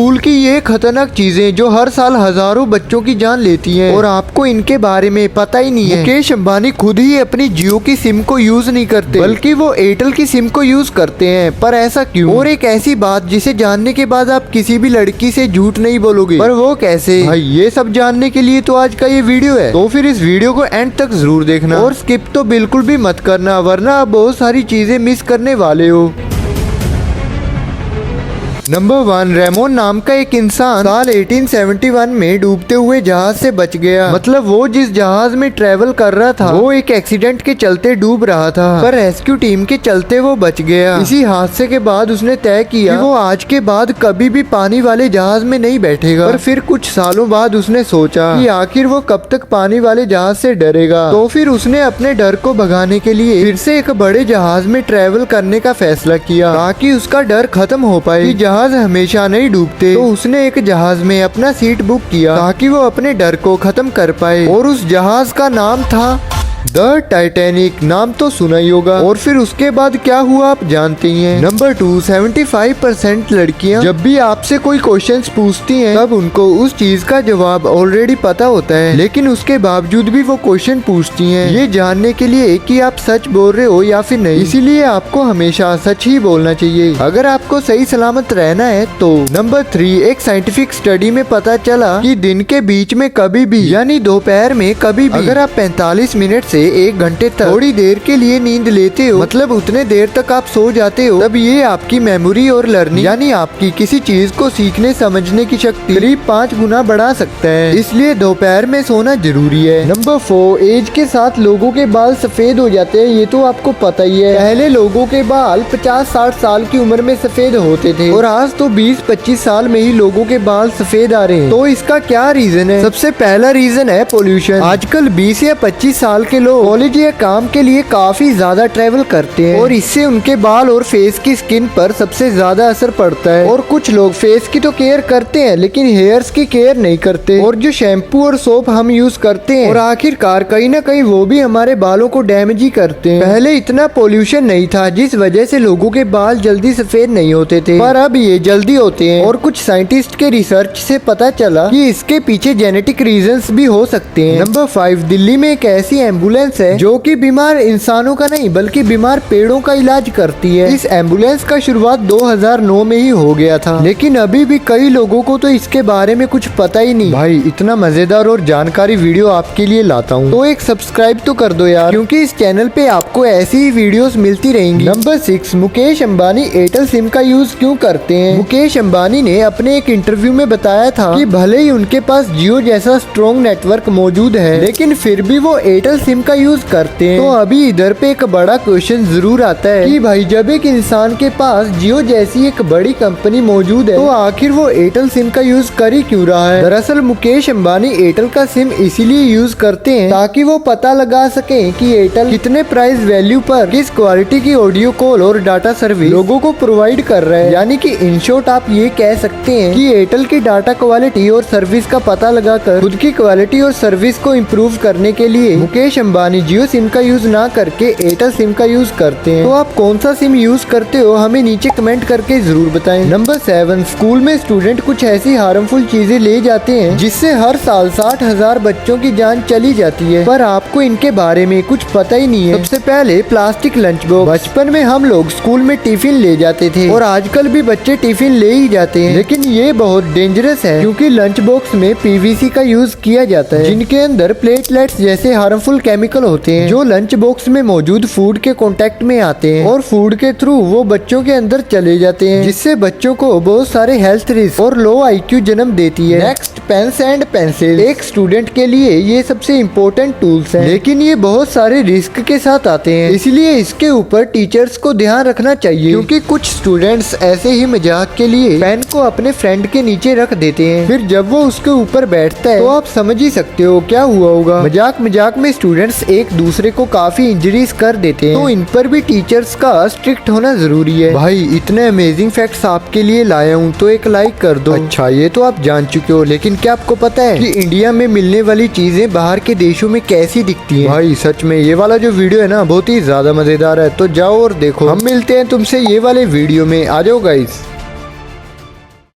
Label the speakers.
Speaker 1: School की ये खतरनाक चीजें जो हर साल हजारों बच्चों की जान लेती हैं और आपको इनके बारे में पता ही नहीं है। मुकेश अंबानी खुद ही अपनी जियो की सिम को यूज नहीं करते बल्कि वो एयरटेल की सिम को यूज करते हैं। पर ऐसा क्यों? और एक ऐसी बात जिसे जानने के बाद आप किसी भी लड़की से झूठ नहीं बोलोगे, पर वो कैसे? भाई ये सब जानने के लिए तो आज का ये वीडियो है, तो फिर इस वीडियो को एंड तक जरूर देखना और स्किप तो बिल्कुल भी मत करना, वरना आप बहुत सारी चीजें मिस करने वाले हो। नंबर 1, रेमोन नाम का एक इंसान साल 1871 में डूबते हुए जहाज से बच गया। मतलब वो जिस जहाज में ट्रेवल कर रहा था वो एक एक्सीडेंट के चलते डूब रहा था, पर रेस्क्यू टीम के चलते वो बच गया। इसी हादसे के बाद उसने तय किया कि वो आज के बाद कभी भी पानी वाले जहाज में नहीं बैठेगा। पर फिर कुछ सालों बाद उसने सोचा कि आखिर वो कब तक पानी वाले जहाज से डरेगा, तो फिर उसने अपने डर को भगाने के लिए फिर से एक बड़े जहाज में ट्रेवल करने का फैसला किया ताकि उसका डर खत्म हो पाए। जहाज हमेशा नहीं डूबते, तो उसने एक जहाज में अपना सीट बुक किया ताकि वो अपने डर को खत्म कर पाए, और उस जहाज का नाम था द टाइटैनिक। नाम तो सुना ही होगा। और फिर उसके बाद क्या हुआ आप जानते ही हैं। नंबर 2, 75% लड़कियां जब भी आपसे कोई क्वेश्चंस पूछती हैं तब उनको उस चीज का जवाब ऑलरेडी पता होता है, लेकिन उसके बावजूद भी वो क्वेश्चन पूछती हैं ये जानने के लिए कि आप सच बोल रहे हो या फिर नहीं। इसीलिए आपको हमेशा सच ही बोलना चाहिए अगर आपको सही सलामत रहना है तो। नंबर 3, एक साइंटिफिक स्टडी में पता चला कि दिन के बीच में कभी भी यानी दोपहर में कभी भी अगर आप 45 मिनट से 1 घंटे तक थोड़ी देर के लिए नींद लेते हो, मतलब उतने देर तक आप सो जाते हो, तब ये आपकी मेमोरी और लर्निंग यानी आपकी किसी चीज को सीखने समझने की शक्ति करीब 5 गुना बढ़ा सकता है। इसलिए दोपहर में सोना जरूरी है। नंबर 4, एज के साथ लोगों के बाल सफेद हो जाते हैं, ये तो आपको पता ही है। पहले लोगों के बाल 50-60 साल की उम्र में सफेद होते थे और आज तो 20-25 साल में ही लोगों के बाल सफेद आ रहे हैं। तो इसका क्या रीजन है? सबसे पहला रीजन है पोल्यूशन। आजकल 20 या 25 साल के लोग कॉलेज या काम के लिए काफी ज्यादा ट्रेवल करते हैं और इससे उनके बाल और फेस की स्किन पर सबसे ज्यादा असर पड़ता है। और कुछ लोग फेस की तो केयर करते हैं लेकिन हेयर्स की केयर नहीं करते, और जो शैम्पू और सोप हम यूज करते हैं और आखिरकार कहीं ना कहीं वो भी हमारे बालों को डैमेज ही करते हैं। पहले इतना पोल्यूशन नहीं था जिस वजह से लोगों के बाल जल्दी सफेद नहीं होते थे, पर अब ये जल्दी होते हैं। और कुछ साइंटिस्ट के रिसर्च से पता चला कि इसके पीछे जेनेटिक रीजंस भी हो सकते हैं। नंबर 5, दिल्ली में एक ऐसी एम्बुलेंस है जो कि बीमार इंसानों का नहीं बल्कि बीमार पेड़ों का इलाज करती है। इस एम्बुलेंस का शुरुआत 2009 में ही हो गया था, लेकिन अभी भी कई लोगों को तो इसके बारे में कुछ पता ही नहीं। भाई इतना मजेदार और जानकारी वीडियो आपके लिए लाता हूँ तो एक सब्सक्राइब तो कर दो यार, क्योंकि इस चैनल पे आपको ऐसी ही वीडियोस मिलती रहेंगी। Number 6, Mukesh Ambani Airtel SIM का यूज क्यों करते हैं? मुकेश अंबानी ने अपने एक इंटरव्यू में बताया था कि भले ही उनके पास जियो जैसा स्ट्रॉन्ग नेटवर्क मौजूद है, लेकिन फिर भी वो एयरटेल सिम का यूज करते हैं। तो अभी इधर पे एक बड़ा क्वेश्चन जरूर आता है कि भाई जब एक इंसान के पास जियो जैसी एक बड़ी कंपनी मौजूद है तो आखिर वो एयरटेल सिम का यूज कर ही क्यों रहा है? दरअसल मुकेश अंबानी एयरटेल का सिम इसीलिए यूज करते हैं ताकि वो पता लगा सके कि एयरटेल कितने प्राइस वैल्यू पर किस क्वालिटी की ऑडियो कॉल और डाटा सर्विस लोगों को प्रोवाइड कर रहा है। यानी कि इन शॉर्ट आप ये कह सकते हैं कि एयरटेल की डाटा क्वालिटी और सर्विस का पता लगाकर खुद की क्वालिटी और सर्विस को इम्प्रूव करने के लिए मुकेश अंबानी जियो सिम का यूज ना करके एयरटेल सिम का यूज करते हैं। तो आप कौन सा सिम यूज करते हो हमें नीचे कमेंट करके जरूर बताएं। नंबर 7, स्कूल में स्टूडेंट कुछ ऐसी हार्मफुल चीजें ले जाते हैं जिससे हर साल 60,000 बच्चों की जान चली जाती है, पर आपको इनके बारे में कुछ पता ही नहीं है। सबसे पहले प्लास्टिक लंच बॉक्स। बचपन में हम लोग स्कूल में टिफिन ले जाते थे और आजकल भी बच्चे टिफिन ले ही जाते हैं, लेकिन ये बहुत डेंजरस है क्योंकि लंच बॉक्स में पीवीसी का यूज किया जाता है जिनके अंदर प्लेटलेट्स जैसे हार्मफुल केमिकल होते हैं जो लंच बॉक्स में मौजूद फूड के कांटेक्ट में आते हैं और फूड के थ्रू वो बच्चों के अंदर चले जाते हैं, जिससे बच्चों को बहुत सारे हेल्थ रिस्क और लो IQ जन्म देती है। Next, pens and pencil. एक स्टूडेंट के लिए ये सबसे इम्पोर्टेंट टूल्स हैं, लेकिन ये बहुत सारे रिस्क के साथ आते हैं, इसलिए इसके ऊपर टीचर्स को ध्यान रखना चाहिए क्योंकि कुछ स्टूडेंट्स ऐसे ही मजाक के लिए पेन को अपने फ्रेंड के नीचे रख देते हैं, फिर जब वो उसके ऊपर बैठता है तो आप समझ ही सकते हो क्या हुआ होगा। मजाक मजाक में स्टूडेंट्स एक दूसरे को काफी इंजरीज कर देते हैं, तो इन पर भी टीचर्स का स्ट्रिक्ट होना जरूरी है। भाई इतने अमेजिंग फैक्ट्स आपके लिए लाया हूँ तो एक लाइक कर दो। अच्छा ये तो आप जान चुके हो, लेकिन क्या आपको पता है कि इंडिया में मिलने वाली चीजें बाहर के देशों में कैसी दिखती हैं? भाई सच में ये वाला जो वीडियो है ना बहुत ही ज्यादा मजेदार है, तो जाओ और देखो। हम मिलते हैं तुमसे ये वाले वीडियो में, आ जाओ गाइस।